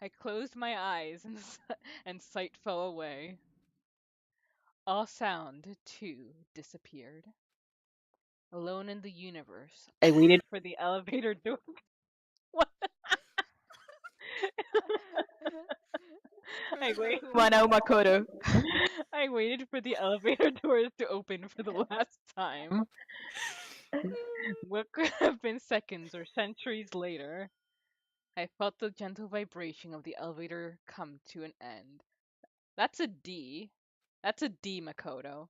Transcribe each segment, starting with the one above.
I closed my eyes and sight fell away. All sound, too, disappeared. Alone in the universe, I waited for the elevator door. What? I wait. Wanao Makoto. I waited for the elevator doors to open for the last time. What could have been seconds or centuries later? I felt the gentle vibration of the elevator come to an end. That's a D. That's a D, Makoto.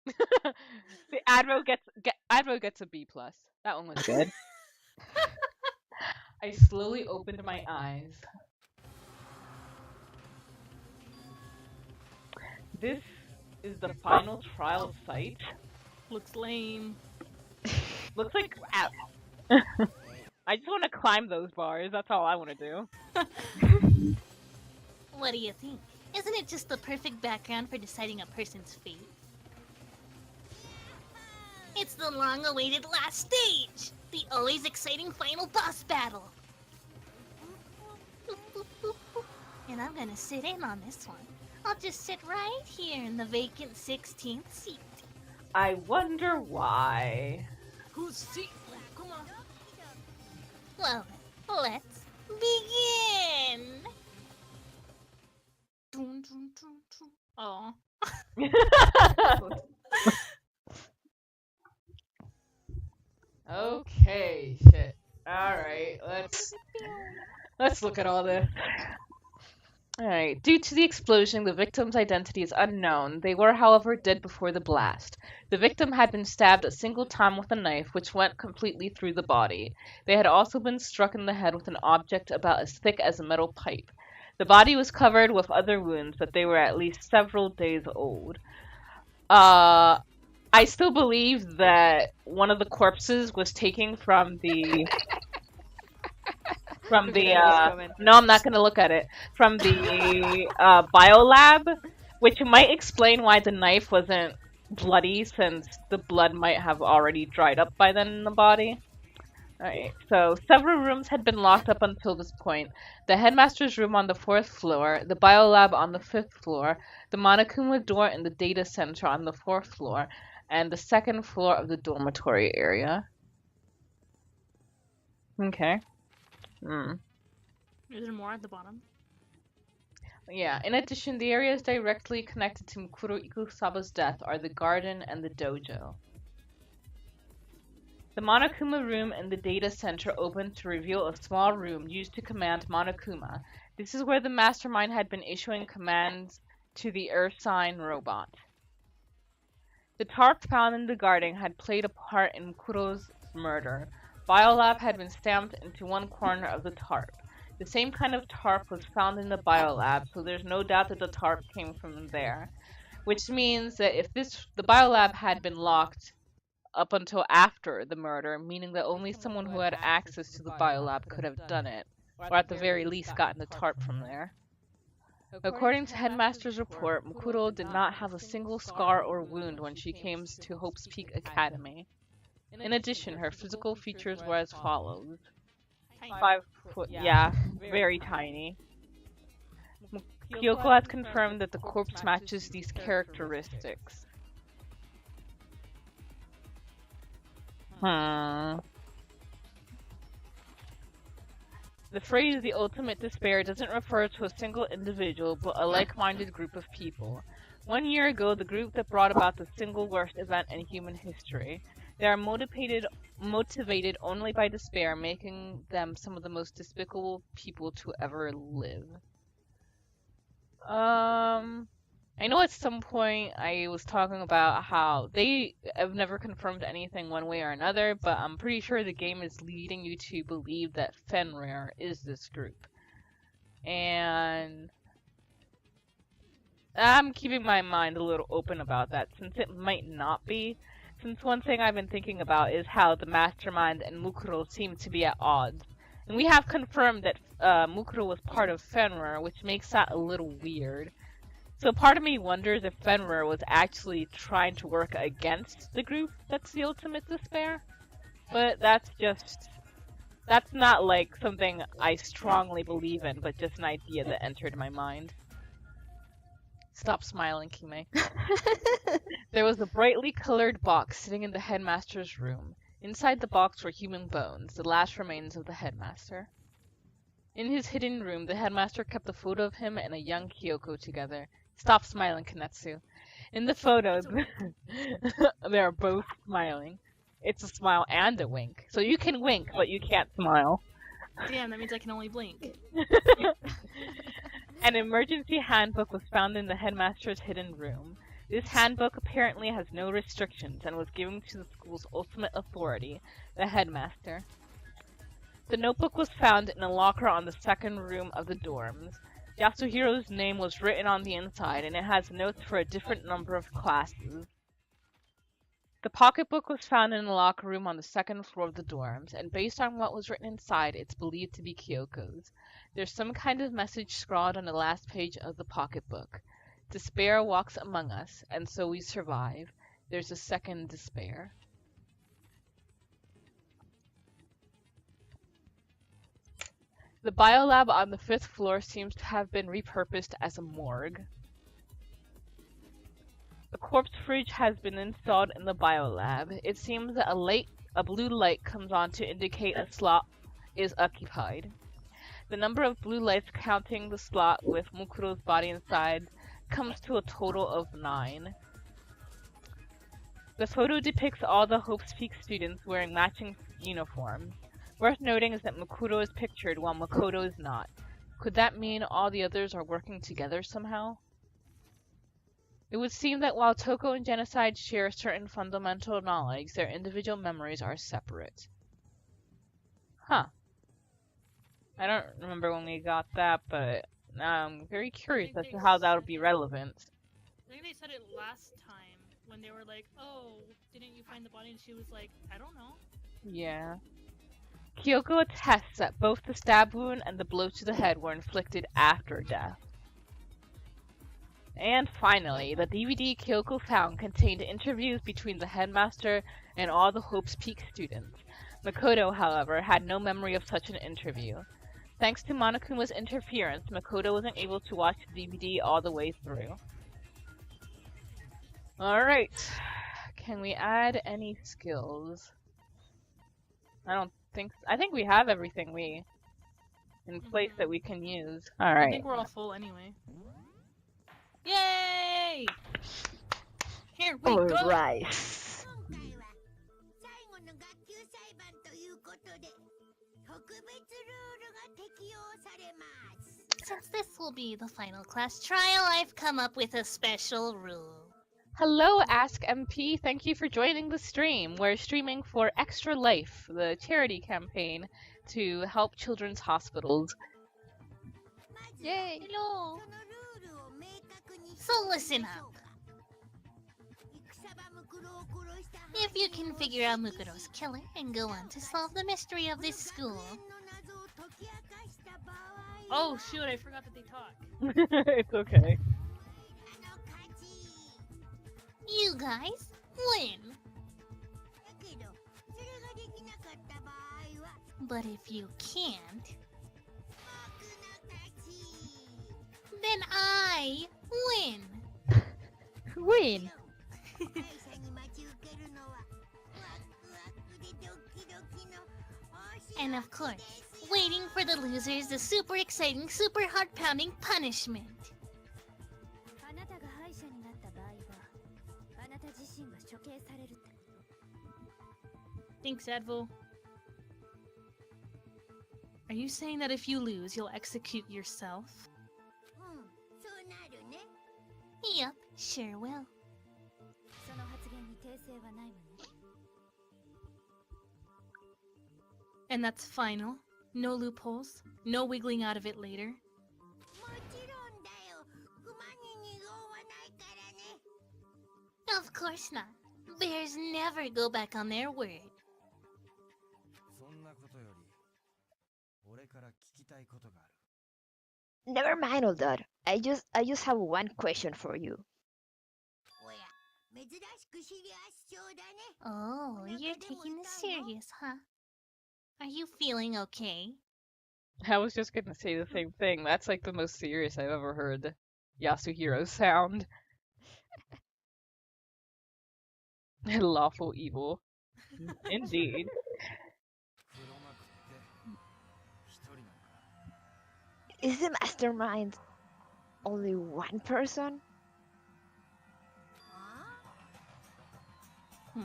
The Adro gets a B plus. That one was good. I slowly opened my eyes. This is the final trial site. Looks lame. Looks like crap. I just want to climb those bars. That's all I want to do. What do you think? Isn't it just the perfect background for deciding a person's fate? It's the long-awaited last stage! The always exciting final boss battle! And I'm gonna sit in on this one. I'll just sit right here in the vacant 16th seat. I wonder why. Whose seat? Come on. Well, let's begin! Oh. Okay, shit. Alright, let's look at all this. Alright, due to the explosion, the victim's identity is unknown. They were, however, dead before the blast. The victim had been stabbed a single time with a knife, which went completely through the body. They had also been struck in the head with an object about as thick as a metal pipe. The body was covered with other wounds, but they were at least several days old. I still believe that one of the corpses was taken from the no, I'm not going to look at it. From the biolab, which might explain why the knife wasn't bloody, since the blood might have already dried up by then in the body. Alright, so several rooms had been locked up until this point. The headmaster's room on the 4th floor, the biolab on the 5th floor, the Monokuma door in the data center on the 4th floor, and the 2nd floor of the dormitory area. Okay. Is there more at the bottom? Yeah, in addition, the areas directly connected to Mukuro Ikusaba's death are the garden and the dojo. The Monokuma room in the data center opened to reveal a small room used to command Monokuma. This is where the mastermind had been issuing commands to the Earthsign robot. The tarp found in the garden had played a part in Mukuro's murder. Biolab had been stamped into one corner of the tarp. The same kind of tarp was found in the biolab, so there's no doubt that the tarp came from there. Which means that if the biolab had been locked up until after the murder, meaning that only someone who had access to the biolab could have done it, or at the very least gotten the tarp from there. According to Headmaster's report, Mukuro did not have a single scar or wound when she came to Hope's Peak Academy. In addition, her physical features were as follows. 5 foot, yeah, very tiny. Kyoko has confirmed that the corpse matches these characteristics. The phrase "the ultimate despair" doesn't refer to a single individual, but a like-minded group of people. 1 year ago, the group that brought about the single worst event in human history. They are motivated only by despair, making them some of the most despicable people to ever live. I know at some point I was talking about how they have never confirmed anything one way or another, but I'm pretty sure the game is leading you to believe that Fenrir is this group. And I'm keeping my mind a little open about that, since it might not be. Since one thing I've been thinking about is how the Mastermind and Mukuro seem to be at odds. And we have confirmed that Mukuro was part of Fenrir, which makes that a little weird. So part of me wonders if Fenrir was actually trying to work against the group that's the ultimate despair. But that's just That's not like something I strongly believe in, but just an idea that entered my mind. Stop smiling, Kime. There was a brightly colored box sitting in the headmaster's room. Inside the box were human bones, the last remains of the headmaster. In his hidden room, the headmaster kept a photo of him and a young Kyoko together. Stop smiling, Kanetsu. In the photo, they are both smiling. It's a smile and a wink. So you can wink, but you can't smile. Damn, that means I can only blink. An emergency handbook was found in the headmaster's hidden room. This handbook apparently has no restrictions and was given to the school's ultimate authority, the headmaster. The notebook was found in a locker on the second room of the dorms. Yasuhiro's name was written on the inside, and it has notes for a different number of classes. The pocketbook was found in a locker room on the second floor of the dorms, and based on what was written inside, it's believed to be Kyoko's. There's some kind of message scrawled on the last page of the pocketbook. Despair walks among us, and so we survive. There's a second despair. The biolab on the 5th floor seems to have been repurposed as a morgue. A corpse fridge has been installed in the biolab. It seems that a blue light comes on to indicate a slot is occupied. The number of blue lights counting the slot with Mukuro's body inside comes to a total of 9. The photo depicts all the Hope's Peak students wearing matching uniforms. Worth noting is that Mukuro is pictured while Makoto is not. Could that mean all the others are working together somehow? It would seem that while Toko and Genocide share certain fundamental knowledge, their individual memories are separate. Huh. I don't remember when we got that, but I'm very curious as to how that would be relevant. I think they said it last time when they were like, "Oh, didn't you find the body?" And she was like, "I don't know." Yeah. Kyoko attests that both the stab wound and the blow to the head were inflicted after death. And finally, the DVD Kyoko found contained interviews between the headmaster and all the Hope's Peak students. Makoto, however, had no memory of such an interview. Thanks to Monokuma's interference, Makoto wasn't able to watch the DVD all the way through. Alright. Can we add any skills? I think we have everything in place that we can use. Alright. I think we're all full anyway. Yay! Here we go! Alright. Since this will be the final class trial, I've come up with a special rule. Hello, Ask MP. Thank you for joining the stream. We're streaming for ExtraLife, the charity campaign to help children's hospitals. Yay! Hello! So listen up. If you can figure out Mukuro's killer and go on to solve the mystery of this school... Oh shoot, I forgot that they talk. It's okay. You guys win! But if you can't... then I win! Win! And of course, waiting for the losers the super exciting, super heart-pounding punishment. Thanks, Advo. Are you saying that if you lose, you'll execute yourself? Yep, sure will. And that's final? No loopholes? No wiggling out of it later? Of course not. Bears never go back on their word. Never mind all that. I just have one question for you. Oh, you're taking this serious, huh? Are you feeling okay? I was just gonna say the same thing. That's like the most serious I've ever heard Yasuhiro sound. Lawful evil. Indeed. Is the mastermind only one person? Hmm.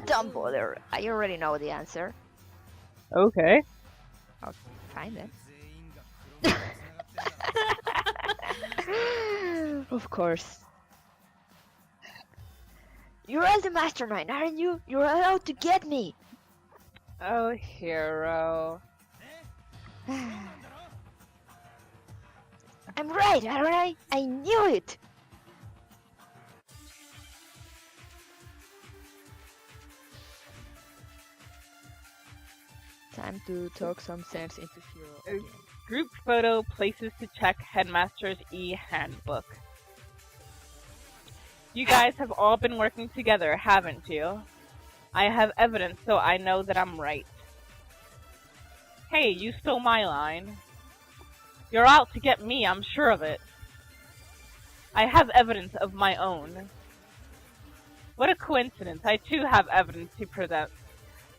Don't bother. I already know the answer. Okay. I'll find it. Of course. You're all the mastermind, aren't you? You're allowed to get me. Oh, hero. I'm right, aren't I? I knew it. Time to talk some sense into Hero again. Group photo, places to check Headmaster's e-handbook. You guys have all been working together, haven't you? I have evidence, so I know that I'm right. Hey, you stole my line. You're out to get me, I'm sure of it. I have evidence of my own. What a coincidence, I too have evidence to present.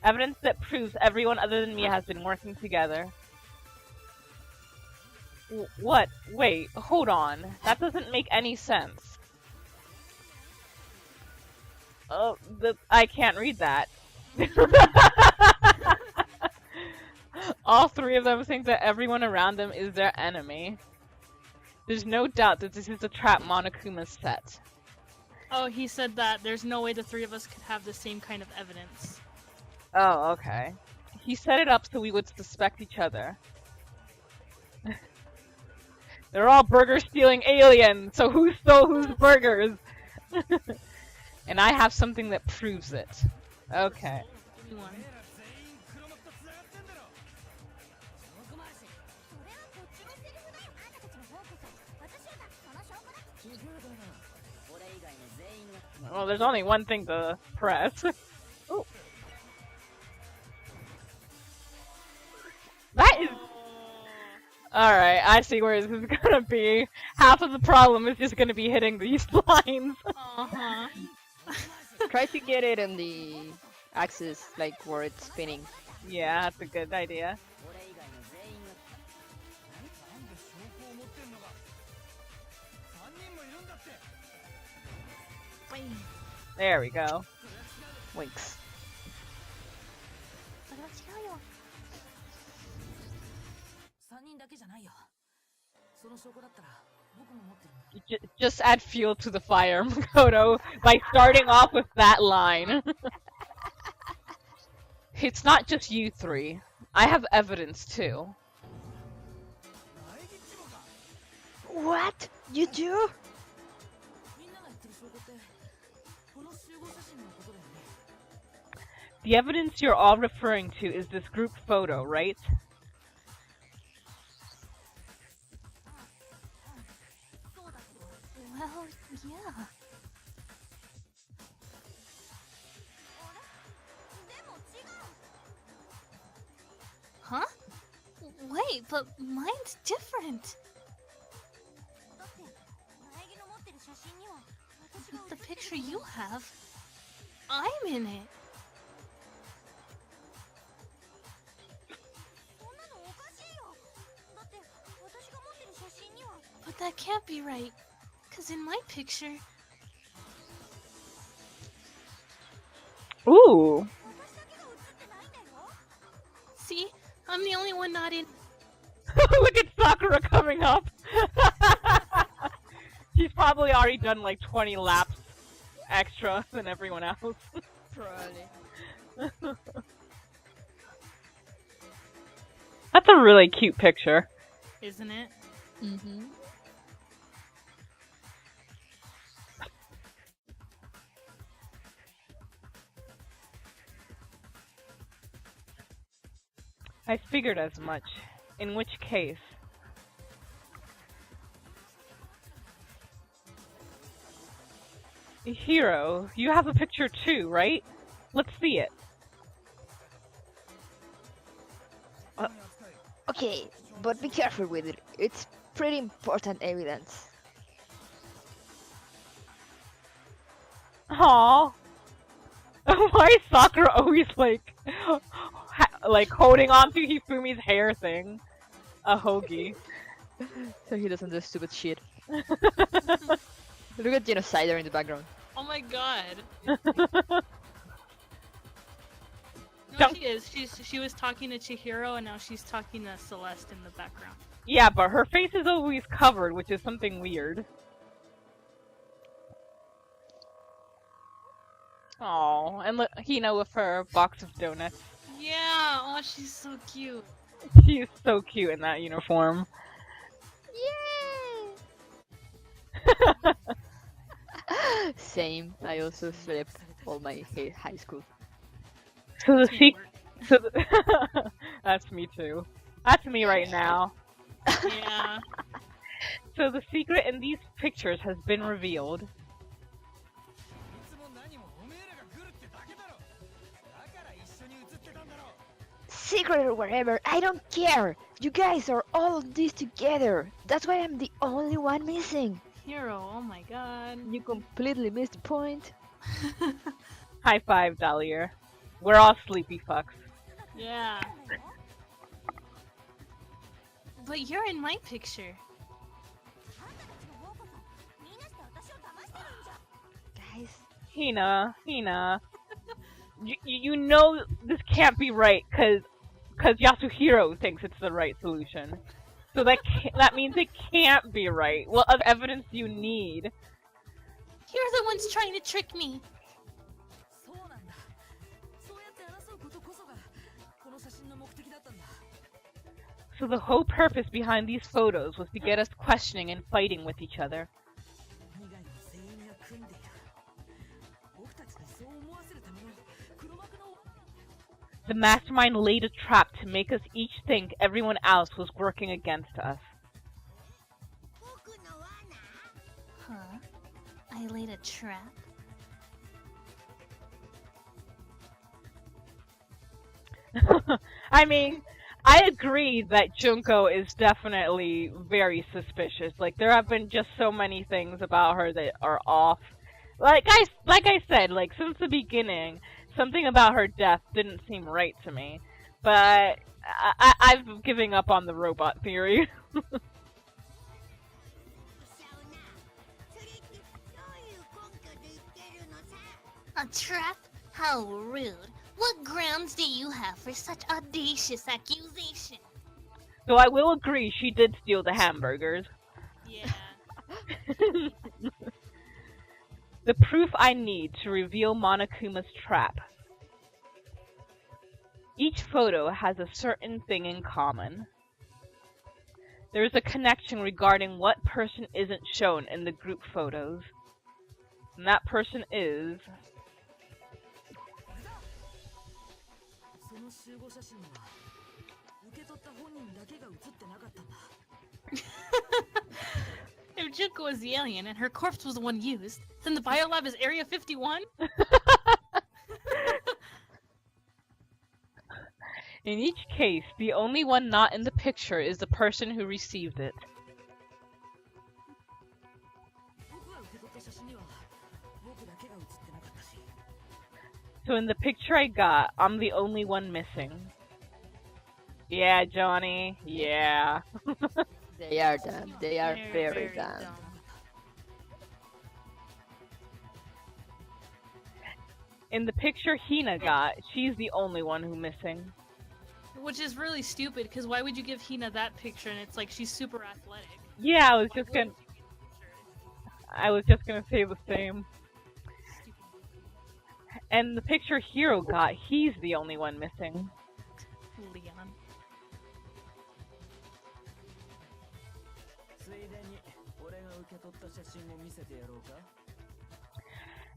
Evidence that proves everyone other than me has been working together. What? Wait, hold on. That doesn't make any sense. Oh, I can't read that. All three of them think that everyone around them is their enemy. There's no doubt that this is a trap Monokuma set. Oh, he said that there's no way the three of us could have the same kind of evidence. Oh, okay. He set it up so we would suspect each other. They're all burger-stealing aliens, so who stole whose burgers? And I have something that proves it. Okay. Give me one. Well, there's only one thing to press. Oh. That is... Alright, I see where this is gonna be. Half of the problem is just gonna be hitting these lines. Uh-huh. Try to get it in the axis, like where it's spinning. Yeah, that's a good idea. There we go. Winks. Just add fuel to the fire, Makoto, by starting off with that line. It's not just you three. I have evidence too. What? You do? The evidence you're all referring to is this group photo, right? Well, yeah. Huh? Wait, but mine's different. With the picture you have, I'm in it. But that can't be right, because in my picture... Ooh! See? I'm the only one not in... Look at Sakura coming up! She's probably already done like 20 laps extra than everyone else. Probably. That's a really cute picture. Isn't it? Mm-hmm. I figured as much. In which case? Hiro, you have a picture too, right? Let's see it. Okay, but be careful with it. It's pretty important evidence. Aww. Why is Sakura always like holding on to Hifumi's hair thing? A hoagie. So he doesn't do stupid shit. Look at Genocider in the background. Oh my god. No, Don't- she is. She was talking to Chihiro and now she's talking to Celeste in the background. Yeah, but her face is always covered, which is something weird. Oh, and look, Hina with her box of donuts. Yeah, oh she's so cute. She is so cute in that uniform. Yay! Same. I also slept all my high school. So the Teamwork. That's me too. That's me right now. Yeah. So the secret in these pictures has been revealed. Secret or whatever, I don't care! You guys are all of this together! That's why I'm the only one missing! Hero, oh my god. You completely missed the point. High five, Dahlia. We're all sleepy fucks. Yeah. But you're in my picture. Guys, Hina, you know this can't be right, cause Yasuhiro thinks it's the right solution. So that means it can't be right. What other evidence do you need? You're the ones trying to trick me. So the whole purpose behind these photos was to get us questioning and fighting with each other. The mastermind laid a trap to make us each think everyone else was working against us. Huh? I laid a trap? I mean, I agree that Junko is definitely very suspicious. Like, there have been just so many things about her that are off. Like I said, like, since the beginning, something about her death didn't seem right to me. But I've given up on the robot theory. A trap? How rude. What grounds do you have for such audacious accusation? So I will agree, she did steal the hamburgers. Yeah. The proof I need to reveal Monokuma's trap. Each photo has a certain thing in common. There is a connection regarding what person isn't shown in the group photos. And that person is... If Junko was the alien and her corpse was the one used, then the biolab is Area 51? In each case, the only one not in the picture is the person who received it. So in the picture I got, I'm the only one missing. Yeah, Johnny. Yeah. they are dumb. They are very dumb. In the picture Hina got, she's the only one who's missing. Which is really stupid, because why would you give Hina that picture and it's like she's super athletic? Yeah, I was just gonna say the same. And the picture Hiro got, he's the only one missing. Leon.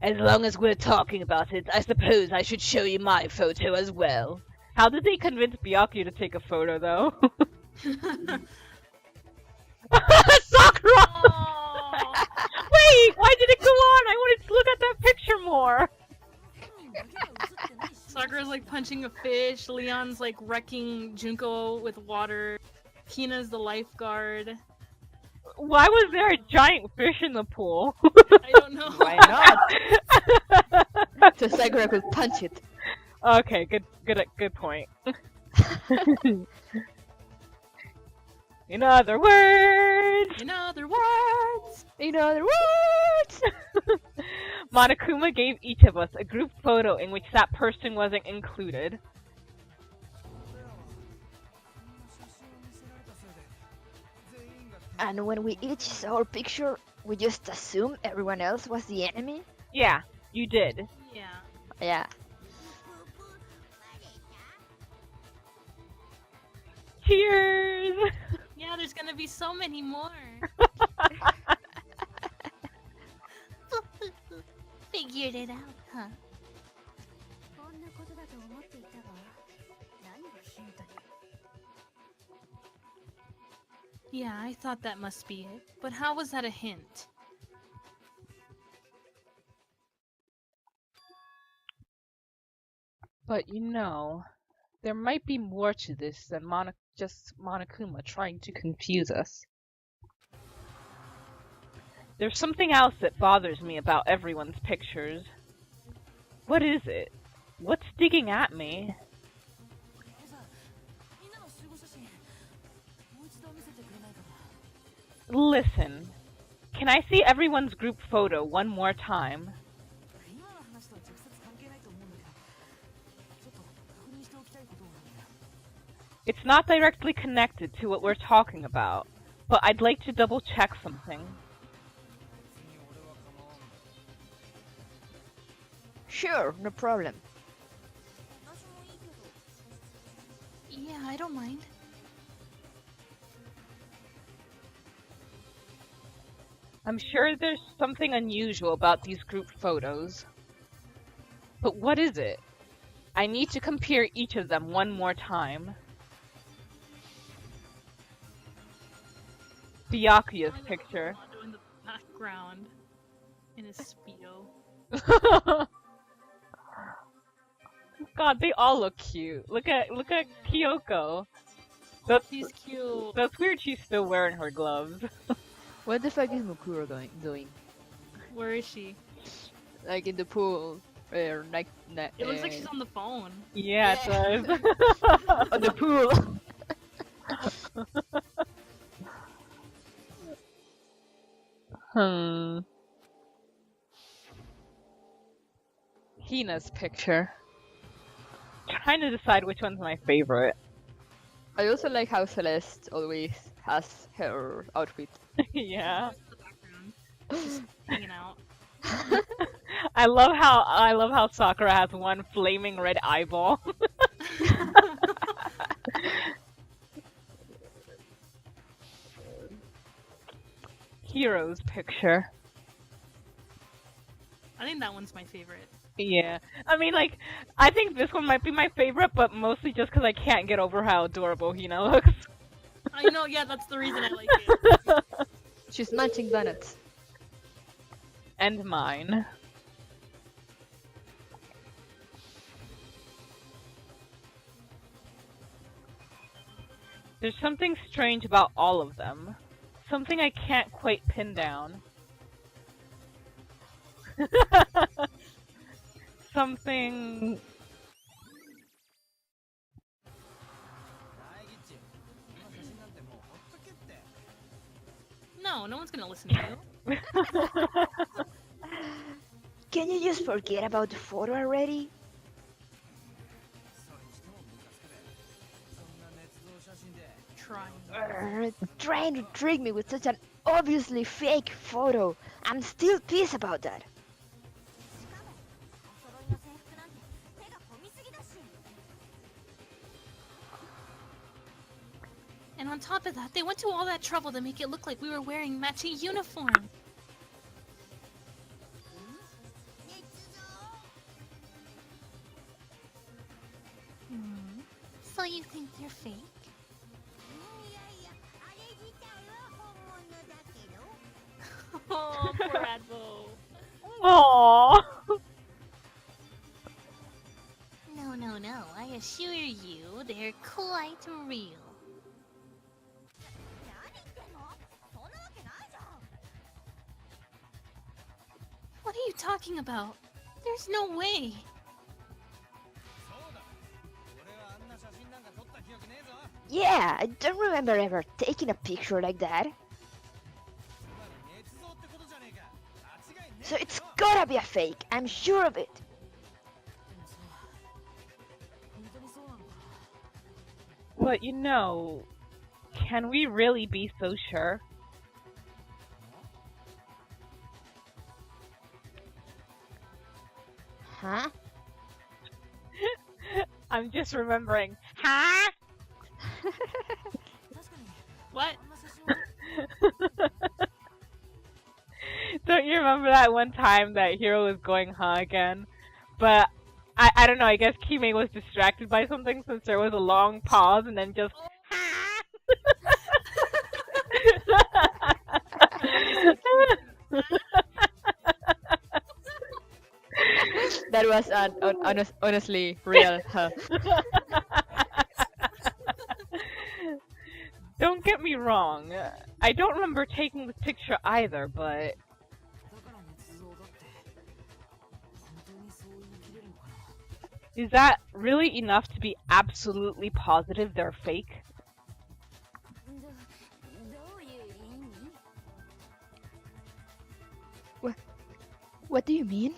As long as we're talking about it, I suppose I should show you my photo as well. How did they convince Byakuya to take a photo, though? Sakura! Oh. Wait, Wait, why did it go on? I wanted to look at that picture more. Sakura's like punching a fish. Leon's like wrecking Junko with water. Hina's the lifeguard. Why was there a giant fish in the pool? I don't know. Why not? So Sakura could punch it. Okay, good point. In other words, In other words, Monokuma gave each of us a group photo in which that person wasn't included. And when we each saw our picture, we just assumed everyone else was the enemy? Yeah, you did. yeah. Yeah. Cheers! Yeah, there's gonna be so many more. Figured it out, huh? Yeah, I thought that must be it. But how was that a hint? But you know, there might be more to this than just Monokuma trying to confuse us. There's something else that bothers me about everyone's pictures. What is it? What's digging at me? Listen, can I see everyone's group photo one more time? It's not directly connected to what we're talking about, but I'd like to double check something. Sure, no problem. Yeah, I don't mind. I'm sure there's something unusual about these group photos. But what is it? I need to compare each of them one more time. Byakuya's picture. Mondo in the background in his speedo. God, they all look cute. Look at Kyoko. That's He's cute. that's weird. She's still wearing her gloves. What the fuck is Mukuro doing? Where is she? Like in the pool, or like It looks like she's on the phone. Yeah, it does. on the pool. Hina's picture. Trying to decide which one's my favorite. I also like how Celeste always has her outfit. Yeah. The background. Just hanging out. I love how Sakura has one flaming red eyeball. Hero's picture. I think that one's my favorite. Yeah. I mean, like, I think this one might be my favorite, but mostly just because I can't get over how adorable Hina looks. I know, yeah, that's the reason I like it. She's munching donuts. And mine. There's something strange about all of them. Something I can't quite pin down. Something... No one's gonna listen to you. Can you just forget about the photo already? Trying to trick me with such an obviously fake photo. I'm still pissed about that. And on top of that, they went to all that trouble to make it look like we were wearing matching uniforms. So you think they're fake? Oh, Poor Advo. Aww. No, no, no. I assure you, they're quite real. What are you talking about? There's no way. Yeah, I don't remember ever taking a picture like that. So it's gotta be a fake, I'm sure of it. But you know, can we really be so sure? Huh? I'm just remembering. Huh? What? Don't you remember that one time that Hiro was going again? But I don't know, I guess Kime was distracted by something since there was a long pause and then just That was honestly real. Huh? Don't get me wrong. I don't remember taking the picture either, but is that really enough to be absolutely positive they're fake? What do you mean?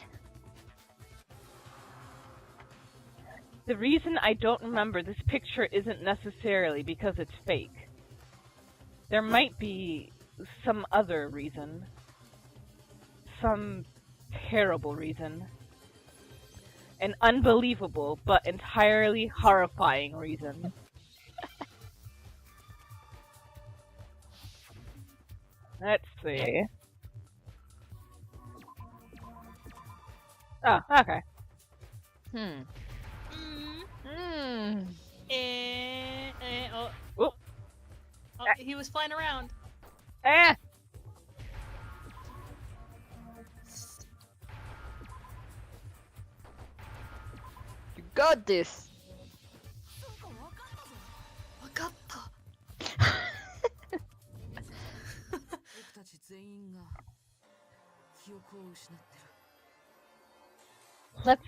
The reason I don't remember this picture isn't necessarily because it's fake. There might be some other reason. Some terrible reason. An unbelievable but entirely horrifying reason. Let's see. Oh, okay. Mm. Oh. Oop. Oh, he was flying around. Eh! You got this. Wakatta. Let's...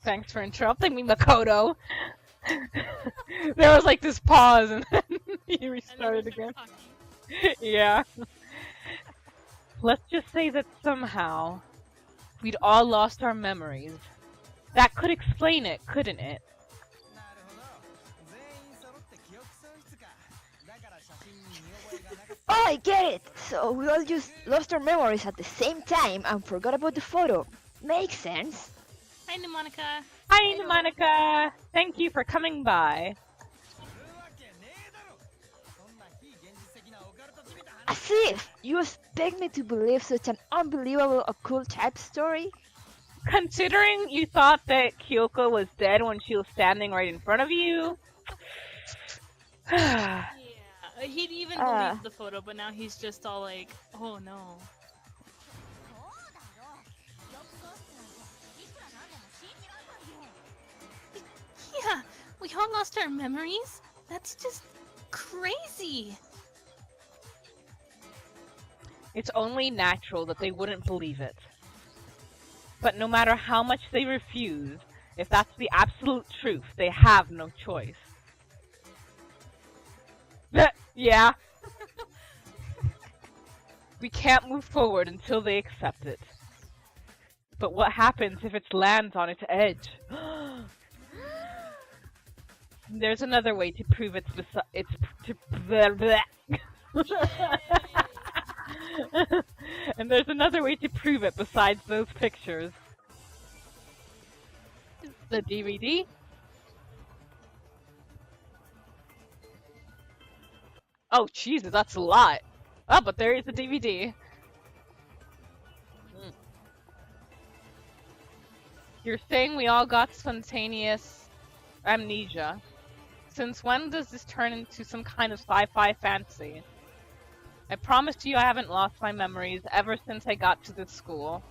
Thanks for interrupting me, Makoto. There was like this pause and then he restarted again. Yeah. Let's just say that somehow we'd all lost our memories. That could explain it, couldn't it? Oh, I get it! So we all just lost our memories at the same time and forgot about the photo. Makes sense. Hi, Monica. Hi, Monica! Thank you for coming by. As if you expect me to believe such an unbelievable occult type story? Considering you thought that Kyoko was dead when she was standing right in front of you. Yeah, he'd even believed the photo, but now he's just all like, oh no. Yeah, we all lost our memories? That's just crazy. It's only natural that they wouldn't believe it. But no matter how much they refuse, if that's the absolute truth, they have no choice. Yeah. We can't move forward until they accept it. But what happens if it lands on its edge? There's another way to prove and there's another way to prove it besides those pictures. The DVD? Oh, Jesus, that's a lot. Oh, but there is a DVD. You're saying we all got spontaneous amnesia. Since when does this turn into some kind of sci-fi fantasy? I promise you I haven't lost my memories ever since I got to this school.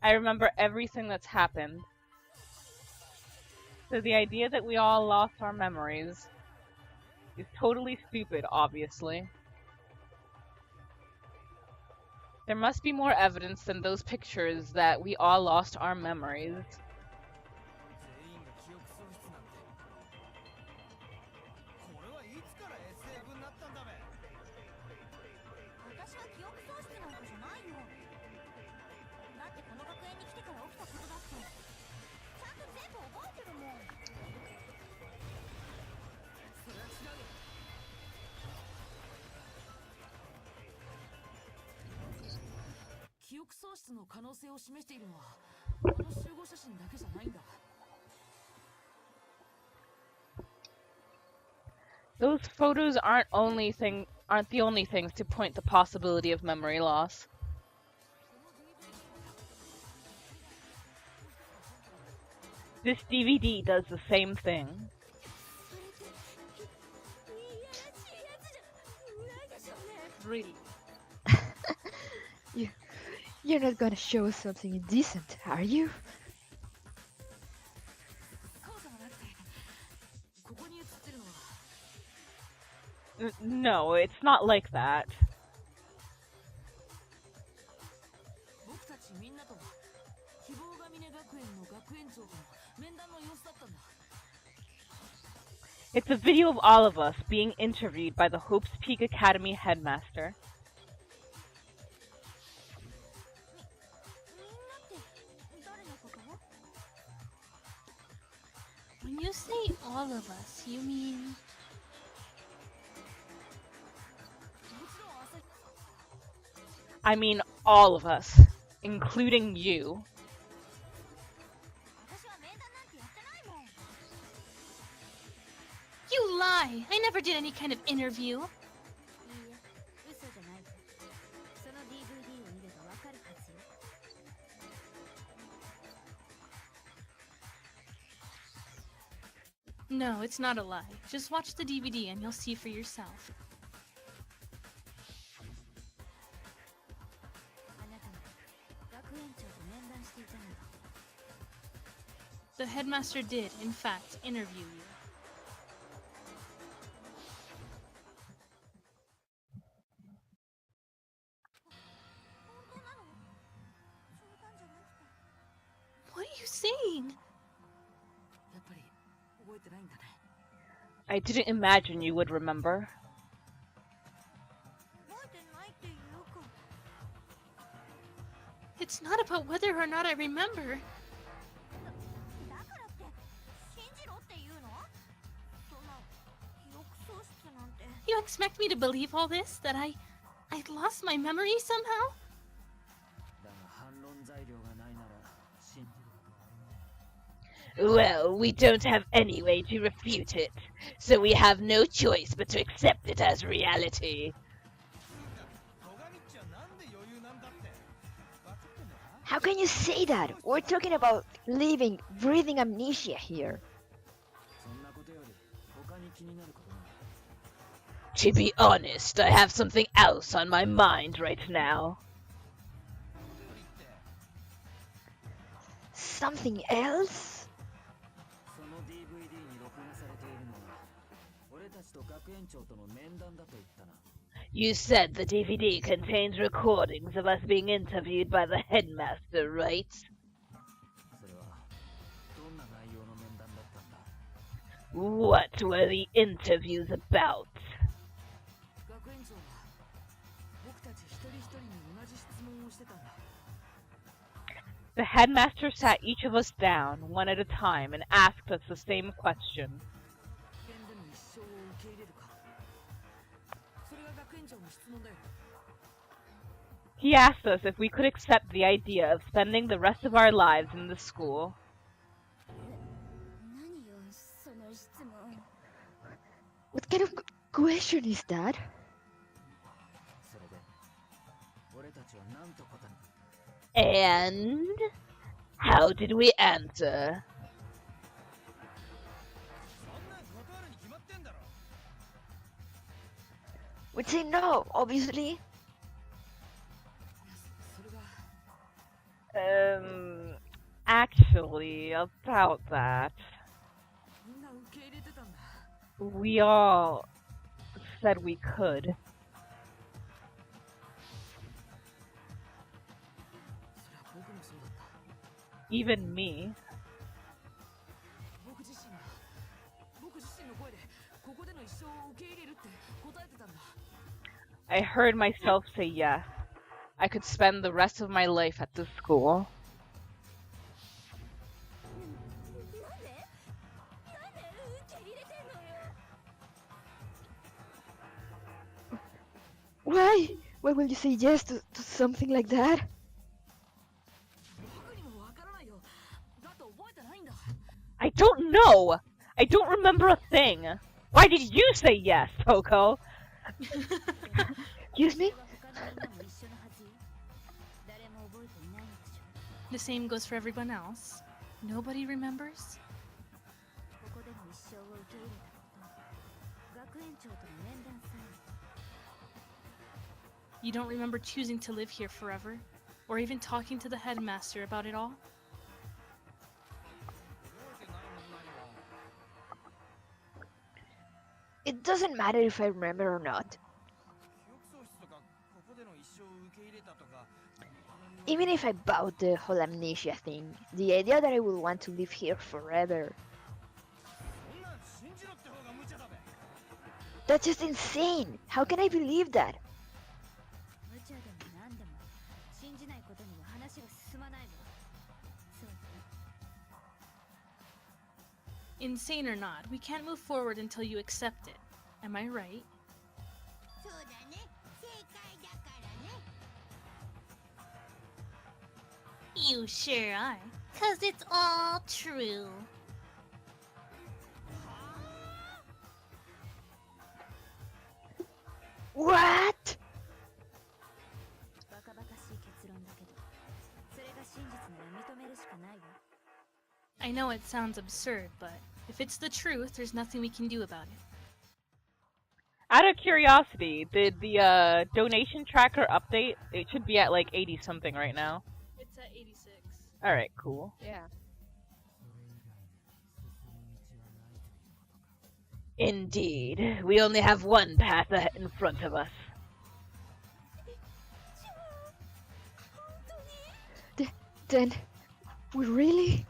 I remember everything that's happened. So the idea that we all lost our memories is totally stupid, obviously. There must be more evidence than those pictures that we all lost our memories. 全員が記憶喪失なんてこれはいつから SF になったんだべ。私は記憶喪失なんかじゃないよ。だってこの学園に来てから起きたことだってちゃんと全部覚えてるもん。それは違うよ。記憶喪失の可能性を示しているのはこの集合写真だけじゃないんだ。 Those photos aren't the only things to point the possibility of memory loss. This DVD does the same thing. Really? You're not gonna show us something indecent, are you? そうではなくてここに写ってるのは No, it's not like that. 僕たちみんなと希望が峰学園の学園長との面談の様子だったんだ。 It's a video of all of us being interviewed by the Hope's Peak Academy headmaster. When you say all of us, you mean... I mean all of us, including you. You lie! I never did any kind of interview. No, it's not a lie. Just watch the DVD and you'll see for yourself. The headmaster did, in fact, interview you. What are you saying? やっぱり覚えてないんだね。 I didn't imagine you would remember. It's not about whether or not I remember. You expect me to believe all this? That I lost my memory somehow? だが反論材料がないなら信じるわけないね。 Well, we don't have any way to refute it, so we have no choice but to accept it as reality. 戸上っちはなんで余裕なんだって分かってんのか？ How can you say that? We're talking about living, breathing amnesia here. そんなことより他に気になることが。 To be honest, I have something else on my mind right now. Something else? その DVD に録画されているのは俺たちと学園長との面談だと言ったな。 You said the DVD contains recordings of us being interviewed by the headmaster, right? それはどんな内容の面談だったんだ？ What were the interviews about? 学園長は僕たち一人一人に同じ質問をしてたんだ。 The headmaster sat each of us down, one at a time, and asked us the same question. 危険でも一生を受け入れるか。それが学園長の質問だよ。 He asked us if we could accept the idea of spending the rest of our lives in the school. What kind of question is that? それで俺たちは何と答えた？ And how did we answer? そんなん断るに決まってんだろ。We'd say no, obviously. それが Actually, about that, みんな受け入れてたんだ。 we all said we could. それは僕もそうだった。 Even me. 僕自身の声でここでの一生を受け入れるって答えてたんだ。 I heard myself say yes. I could spend the rest of my life at this school. Why? Why will you say yes to something like that? 僕にもわからないよ。だって覚えてないんだ。 I don't know! I don't remember a thing! Why did you say yes, Kyoko? Excuse me? 他のみんなも一緒のはずよ。誰も覚えていないのでしょ The same goes for everyone else. Nobody remembers? ここでの一生を受け入れたこと、学園長との面談さえ。 You don't remember choosing to live here forever? Or even talking to the headmaster about it all? It doesn't matter if I remember or not. Even if I bought the whole amnesia thing, the idea that I would want to live here forever. That's just insane! How can I believe that? 無茶でも何でも信じないことには話が進まないわ。そうね。 Insane or not, we can't move forward until you accept it. Am I right? そうだね。正解だからね。You sure are. 'Cause it's all true. What? バカバカしい結論だけど、それが真実なら認めるしかないわ。 I know it sounds absurd, but if it's the truth, there's nothing we can do about it. Out of curiosity, did the donation tracker update? It should be at like 80 something right now. It's at 86. Alright, cool. Yeah. Indeed. We only have one path in front of us. Then, we really?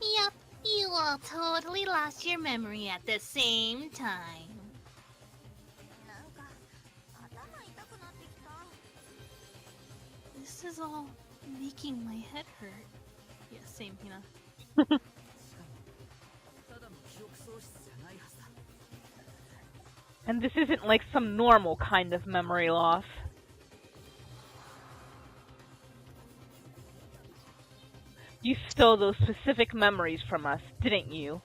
Yep, you all totally lost your memory at the same time. This is all making my head hurt. Yeah, same, Hina. ただの記憶喪失じゃないはずだ。 And this isn't like some normal kind of memory loss. You stole those specific memories from us, didn't you?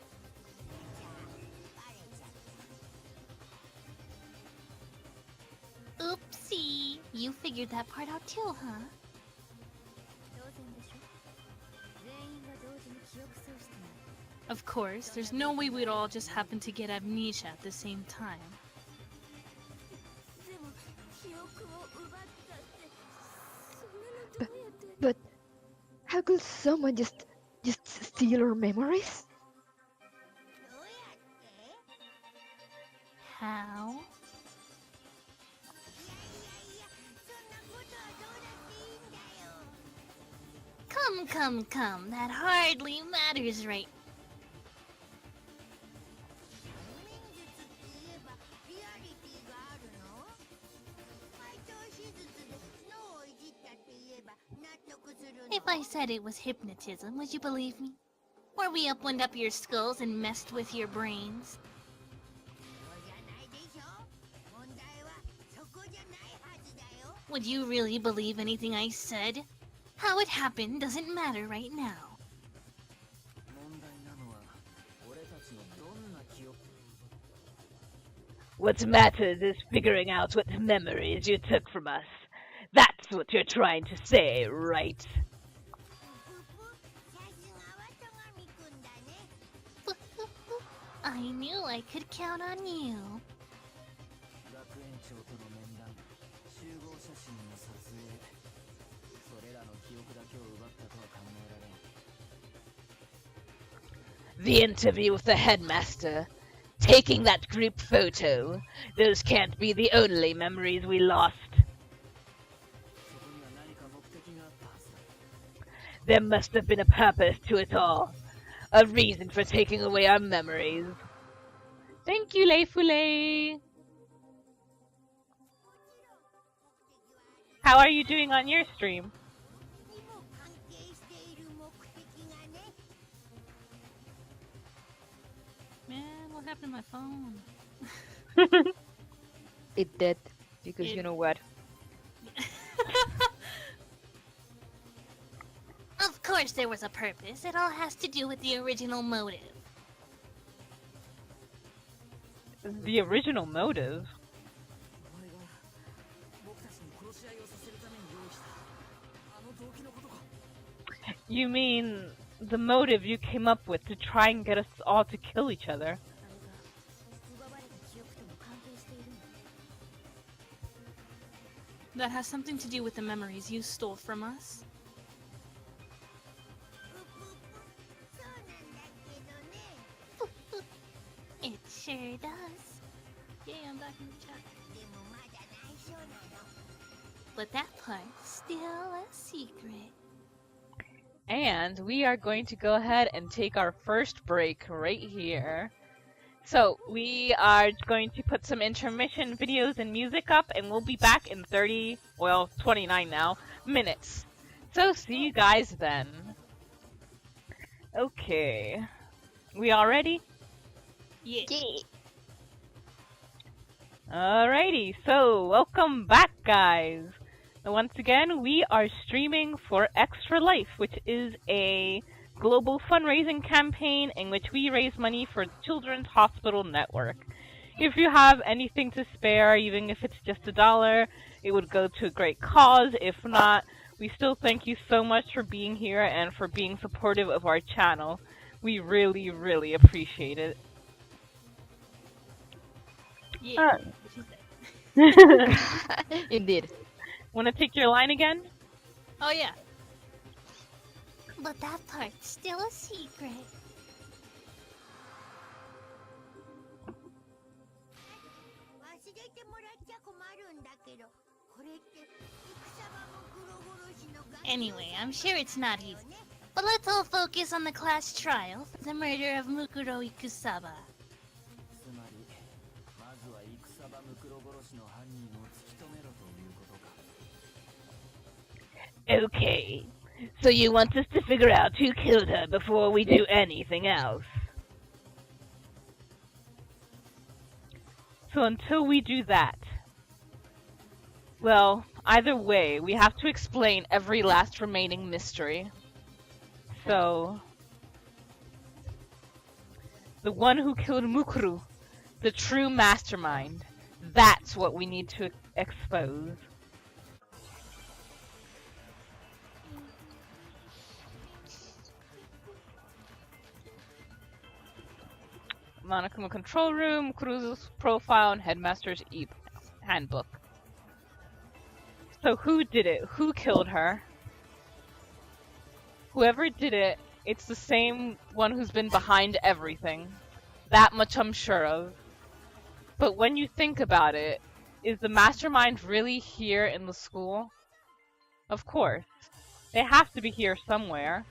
Oopsie, you figured that part out too, huh? Of course, there's no way we'd all just happen to get amnesia at the same time. But how could someone just steal our memories? How? Come, that hardly matters right. If I said it was hypnotism, would you believe me? Or we opened up your skulls and messed with your brains? Would you really believe anything I said? How it happened doesn't matter right now. 問題なのは俺たちのどんな記憶 What matters is figuring out what memories you took from us. That's what you're trying to say, right? I knew I could count on you. 学園長との面談、集合写真の撮影、それらの記憶だけを奪ったとは考えられん。 The interview with the headmaster. Taking that group photo. Those can't be the only memories we lost. そこには何か目的があったはずだ。 There must have been a purpose to it all. A reason for taking away our memories. Thank you, Leifule. How are you doing on your stream? Man, what happened to my phone? It did. Because you know what? Of course there was a purpose. It all has to do with the original motive. The original motive? お前が僕たちに殺し合いをさせるために用意したあの動機のことか。 You mean the motive you came up with to try and get us all to kill each other? あれが奪われた記憶とも関係しているんだ。 That has something to do with the memories you stole from us? It sure does. Yay, I'm back in the chat. But that part's still a secret. And we are going to go ahead and take our first break right here. So we are going to put some intermission videos and music up, and we'll be back in 30, well, 29 now, minutes. So see you guys then. Okay. We all ready? Yeah. Alrighty, so welcome back, guys. And once again, we are streaming for ExtraLife, which is a global fundraising campaign in which we raise money for the Children's Hospital Network. If you have anything to spare, even if it's just $1, it would go to a great cause. If not, we still thank you so much for being here and for being supportive of our channel. We really, really appreciate it. Yeah. What she said. Indeed. Want to take your line again? Oh yeah. But that part's still a secret. Anyway, I'm sure it's not easy. But let's all focus on the class trial for the murder of Mukuro Ikusaba. つまり、まずは戦場ムクロ殺しの犯人を突き止めろということか。 Okay. So you want us to figure out who killed her before we do anything else? So until we do that, well, either way, we have to explain every last remaining mystery. So, the one who killed Mukuru, the true mastermind, that's what we need to expose. Monokuma control room, Mukuru's profile, and headmaster's handbook. So who did it? Who killed her? Whoever did it, it's the same one who's been behind everything. That much I'm sure of. But when you think about it, is the mastermind really here in the school? Of course. They have to be here somewhere.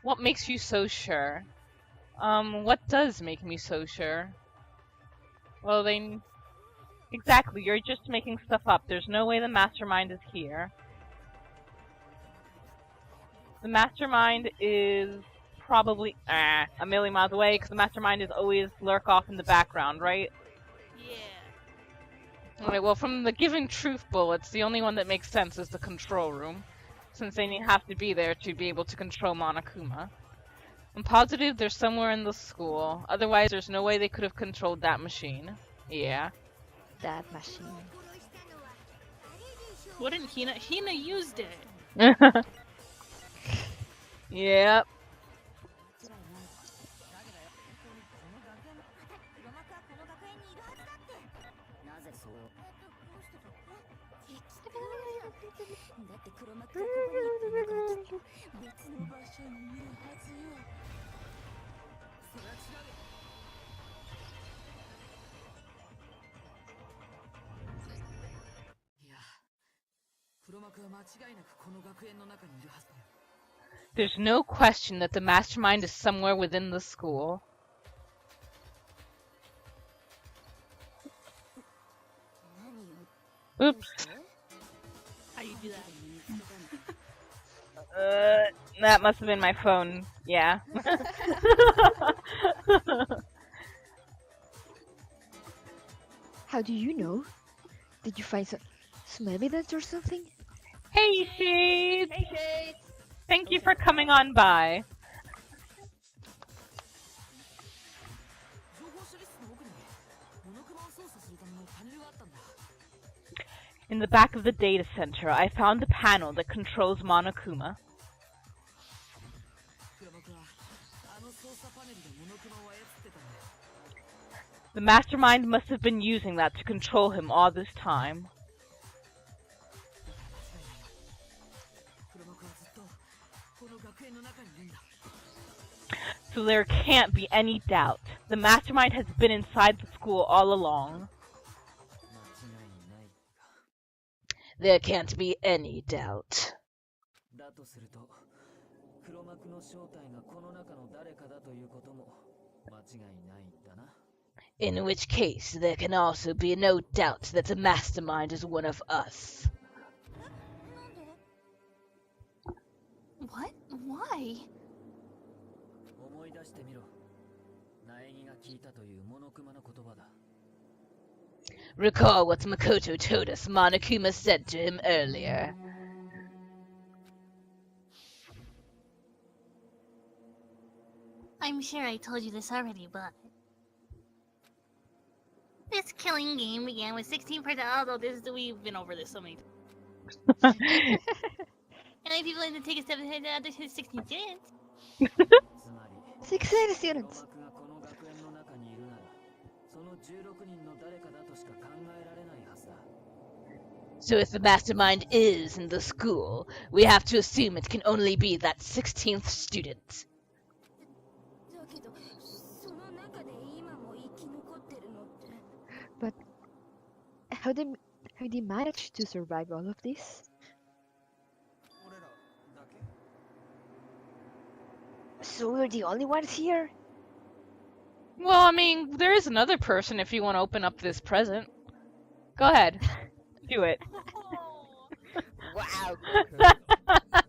What makes you so sure? What does make me so sure? Well, exactly, you're just making stuff up. There's no way the mastermind is here. The mastermind is probably a million miles away, because the mastermind is always lurk off in the background, right? Yeah. Alright, well, from the given truth bullets, the only one that makes sense is the control room, since they have to be there to be able to control Monokuma. I'm positive they're somewhere in the school, otherwise there's no way they could have controlled that machine. Yeah. That machine. Wouldn't Hina? Hina used it. Yep. だって黒幕がここにいるんだから別の場所にいるはずよ。それは違うよ。いや、黒幕は間違いなくこの学園の中にいるはずだよ。There's no question that the mastermind is somewhere within the school. 何を Oops. How you do that? That must have been my phone. Yeah. How do you know? Did you find some evidence or something? Hey, Shades! Hey, Shades! Thank you for coming on by. 情報処理室の奥にモノクマを操作するためのパネルがあったんだ。 In the back of the data center, I found the panel that controls Monokuma. 黒幕はあの操作パネルでモノクマを操ってたんだ。 The mastermind must have been using that to control him all this time. 黒幕はずっとこの学園の中にいるんだ。 So there can't be any doubt. The mastermind has been inside the school all along. 間違いないか。 There can't be any doubt. だとすると、黒幕の正体がこの中の誰かだということも間違いないんだな。In which case, there can also be no doubt that the mastermind is one of us. What? Why? 思い出してみろ。苗木が聞いたというモノクマの言葉だ。 Recall what Makoto told us Monokuma said to him earlier. I'm sure I told you this already, but this killing game began with 16%. Although We've been over this so many times. and if people like to take a step ahead, there's 16 students. つまり、 16 黒 students. 幕がこの学園の中にいるなら、その16人の誰かだとしか考えられないはずだ。 So if the mastermind is in the school, we have to assume it can only be that 16th student. だけどその中で今も生き残ってるのって。 But how they manage to survive all of this? 俺らだけ So we're the only ones here? Well, I mean, there is another person if you want to open up this present. Go ahead. Do it. Oh, Wow.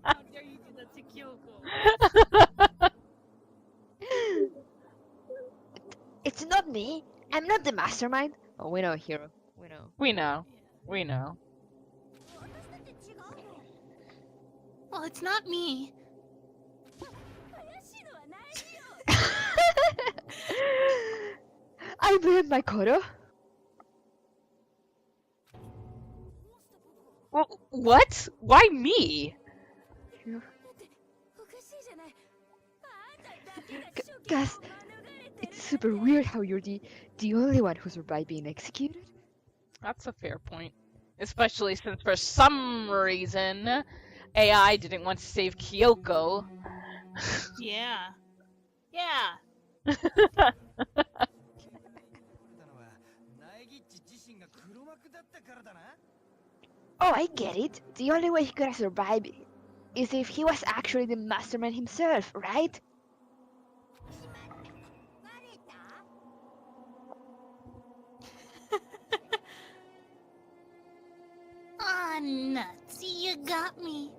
how dare you do that to Kyoko? It's not me. I'm not the mastermind. Oh, we know, hero. We know. We know. We know. Well, it's not me. I blame Makoto. Well, what? Why me? Guys, it's super weird how you're the only one who survived being executed. That's a fair point. Especially since for some reason, AI didn't want to save Kyoko. Yeah. Yeah. たのは苗木っち自身が黒幕だったからだな。 Oh, I get it. The only way he could have survived is if he was actually the mastermind himself, right? Ah, nuts. You got me.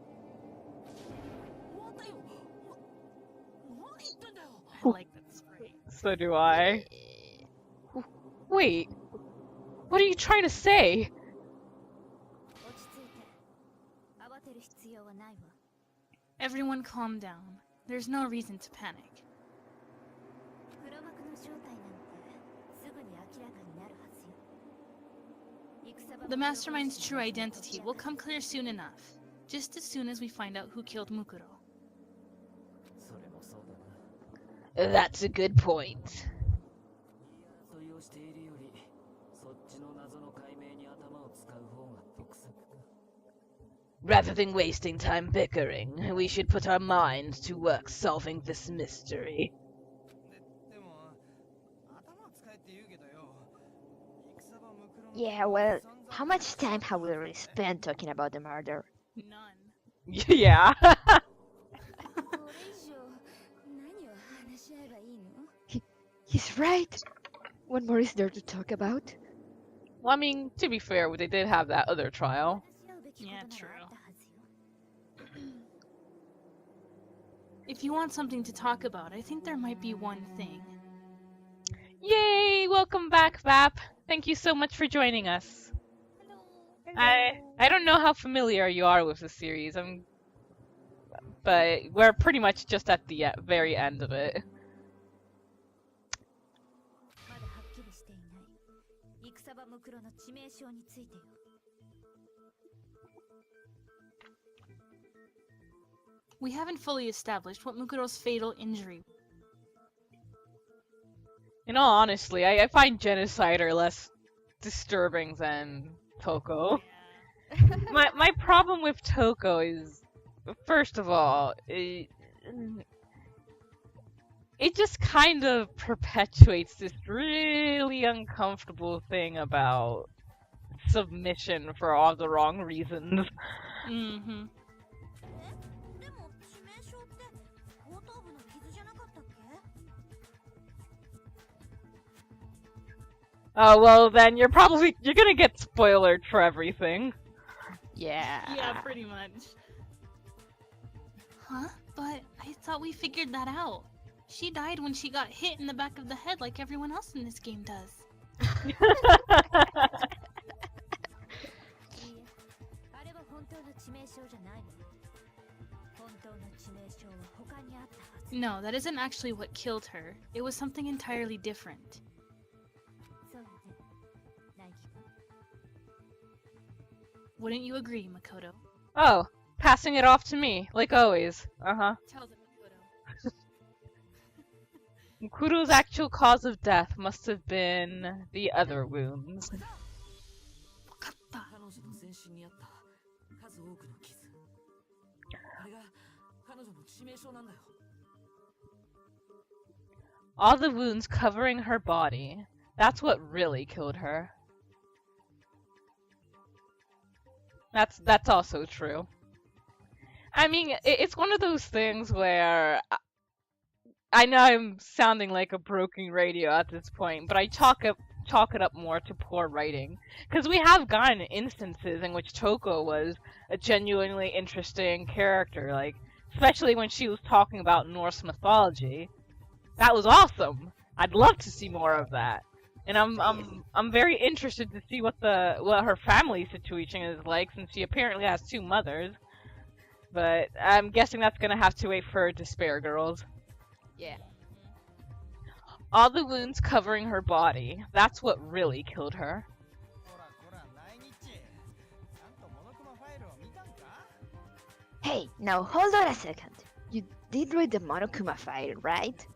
終わったよ。何言ってんだよ。 I like that spray. So do I. Wait. What are you trying to say? 落ち着いて。慌てる必要はないわ。 Everyone calm down. There's no reason to panic. 黒幕の正体なんてすぐに明らかになるはずよ。 The mastermind's true identity will come clear soon enough. Just as soon as we find out who killed Mukuro. それもそうだな。 That's a good point. 争いをしているより、そっちの謎の解明に頭を使う方が得策か。Rather than wasting time bickering, we should put our minds to work solving this mystery. でも頭使えって言うけどよ。戦場ムクロの Yeah, well, how much time have we really spent talking about the murder? None. Yeah. これ以上何を話し合えばいいの？ He's right. What more is there to talk about? Well, I mean, to be fair, they did have that other trial. 話し合うべきこと Yeah, なら true. あったはずよ。 If you want something to talk about, I think there might be one thing. Yay! Welcome back, Vap. Thank you so much for joining us. I don't know how familiar you are with the series, but we're pretty much just at the very end of it. まだはっきりしていない戦場ムクロの致命傷についてよ。 We haven't fully established what Mukuro's fatal injury. In all honesty, I find Genocider less disturbing than Toko. My problem with Toko is, first of all, it just kind of perpetuates this really uncomfortable thing about submission for all the wrong reasons. Mm-hmm. でも致命傷って後頭部の傷じゃなかったっけ？ Oh, well then you're gonna get spoiled for everything. Yeah. Yeah, pretty much. Huh? But I thought we figured that out. She died when she got hit in the back of the head like everyone else in this game does. いいえ、あれは本当の致命傷じゃないの。本当の致命傷は他にあったはず。 No, that isn't actually what killed her. It was something entirely different. そうね。ナイキ君。 Wouldn't you agree, Makoto? Oh, passing it off to me, like always. Uh-huh. Tell them, Makoto. Mukuro's actual cause of death must have been the other wounds. 分かった。彼女の全身にあった数多くの傷。あれが彼女の致命傷なんだよ。 All the wounds covering her body. That's what really killed her. That's also true. I mean, it's one of those things where I know I'm sounding like a broken radio at this point, but I chalk it up more to poor writing. Because we have gotten instances in which Toko was a genuinely interesting character, like especially when she was talking about Norse mythology. That was awesome. I'd love to see more of that. And I'm very interested to see what her family situation is like, since she apparently has two mothers. But I'm guessing that's gonna have to wait for Despair Girls. Yeah. All the wounds covering her body. That's what really killed her. こらこら来日。ちゃんとモノクマファイルを見たんか？ Hey, now hold on a second. You did read the Monokuma file, right?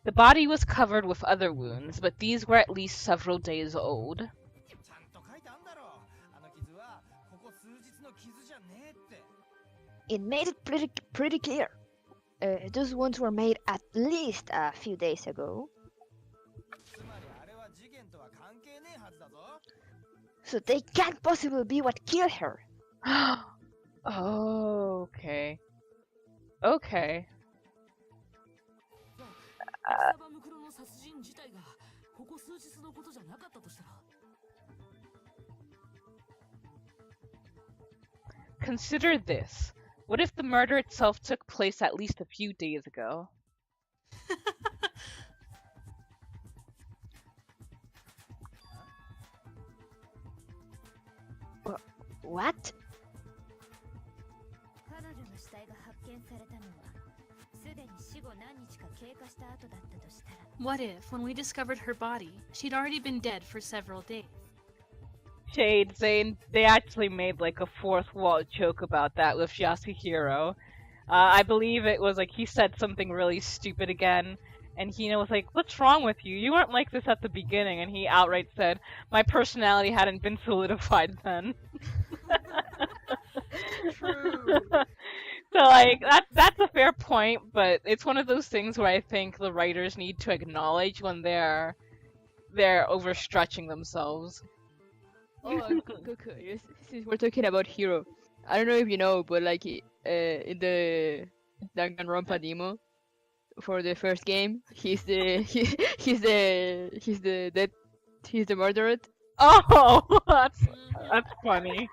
The body was covered with other wounds, but these were at least several days old. ちゃんと書いてあんだろ。あの傷はここ数日の傷じゃねえって。 It made it pretty clear. Those wounds were made at least a few days ago. つまりあれは事件とは関係ねえはずだぞ。 So they can't possibly be what killed her. Oh, okay. Okay. 戦場ムクロの殺人自体がここ数日のことじゃなかったとしたら。 Consider this. What if the murder itself took place at least a few days ago? What? 彼女の死体が発見されたのはすでに死後何日か経過した後だったとしたら What if, when we discovered her body, she'd already been dead for several days? Shade saying they actually made like a fourth wall joke about that with Yasuhiro. I believe it was like he said something really stupid again, And Hina was like, "What's wrong with you? You weren't like this at the beginning." And he outright said, "My personality hadn't been solidified then." True. So like that's a fair point, but it's one of those things where I think the writers need to acknowledge when they're overstretching themselves. Oh, Goku, yes, since we're talking about Hero, I don't know if you know, but like in the Danganronpa demo for the first game, he's the he's the murderer. Oh, that's funny.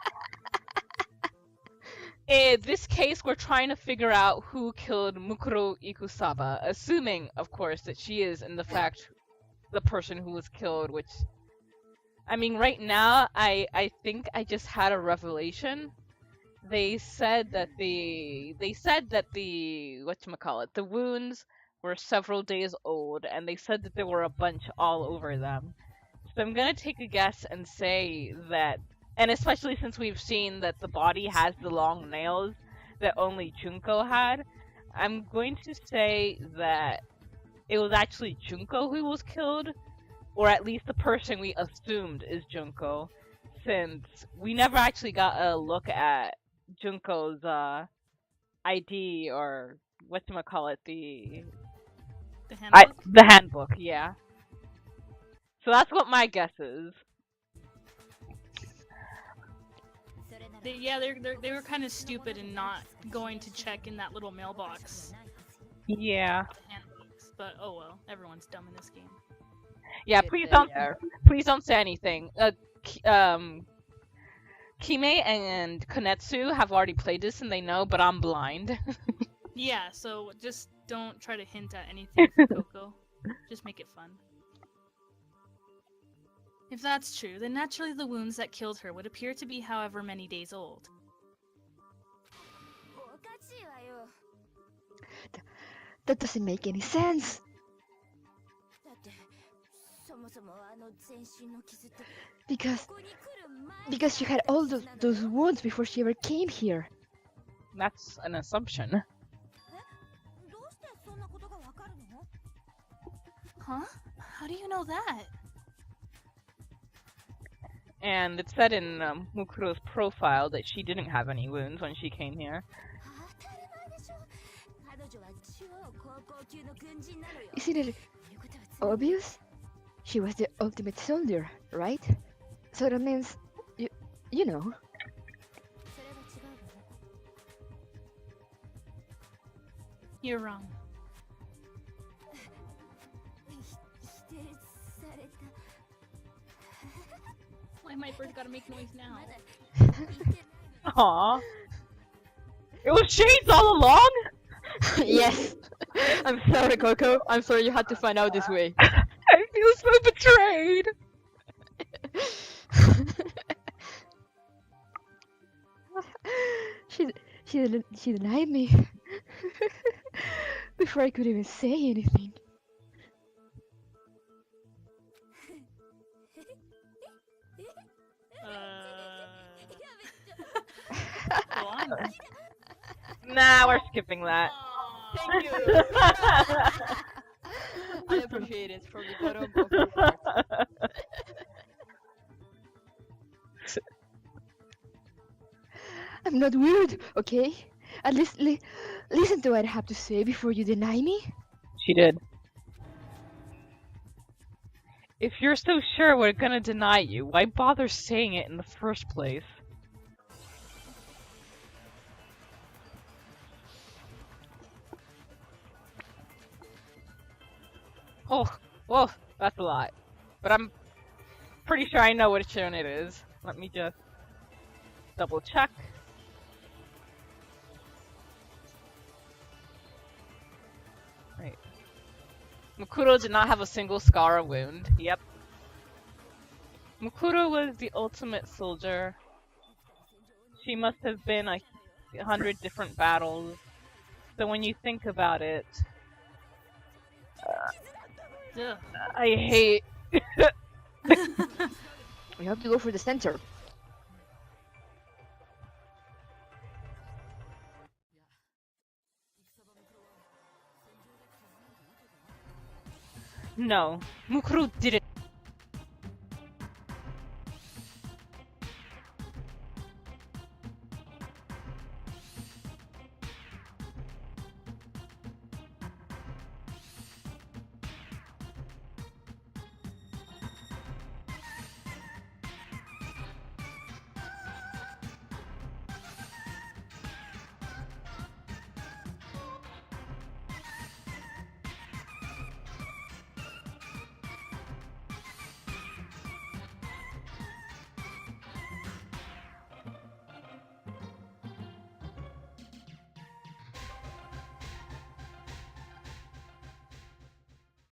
In this case, we're trying to figure out who killed Mukuro Ikusaba, assuming, of course, that she is, in the fact, the person who was killed, which... I mean, right now, I think I just had a revelation. They said that the whatchamacallit, the wounds were several days old, and they said that there were a bunch all over them. So I'm gonna take a guess and say that, and especially since we've seen that the body has the long nails that only Junko had, I'm going to say that it was actually Junko who was killed, or at least the person we assumed is Junko, since we never actually got a look at Junko's ID, or whatchamacallit, The handbook? the handbook, yeah. So that's what my guess is. They were kind of stupid in not going to check in that little mailbox. Yeah. Handbooks, but oh well, everyone's dumb in this game. Yeah, please don't say anything. Kime and Konetsu have already played this and they know, but I'm blind. Yeah, so just don't try to hint at anything for Coco. Just make it fun. If that's true, then naturally the wounds that killed her would appear to be however many days old. That doesn't make any sense. Because she had all those wounds before she ever came here. That's an assumption. Huh? How do you know that? And it said in Mukuro's profile that she didn't have any wounds when she came here. Isn't it obvious? She was the ultimate soldier, right? So that means, you know. You're wrong. Why my bird gotta make noise now? Aww. It was shades all along? Yes. I'm sorry, Coco. I'm sorry you had to find out this way. I feel so betrayed. She denied me before I could even say anything. Go on. Nah, we're skipping that. Thank you. I appreciate it from the bottom of my heart. I'm not weird, okay? At least listen to what I have to say before you deny me. She did. If you're so sure we're gonna deny you, why bother saying it in the first place? Oh, whoa, that's a lot. But I'm pretty sure I know which one it is. Let me just double check. Right. Mukuro did not have a single scar or wound. Yep. Mukuro was the ultimate soldier. She must have been 100 different battles. So when you think about it, I hate. We have to go for the center. No, Mukuro didn't.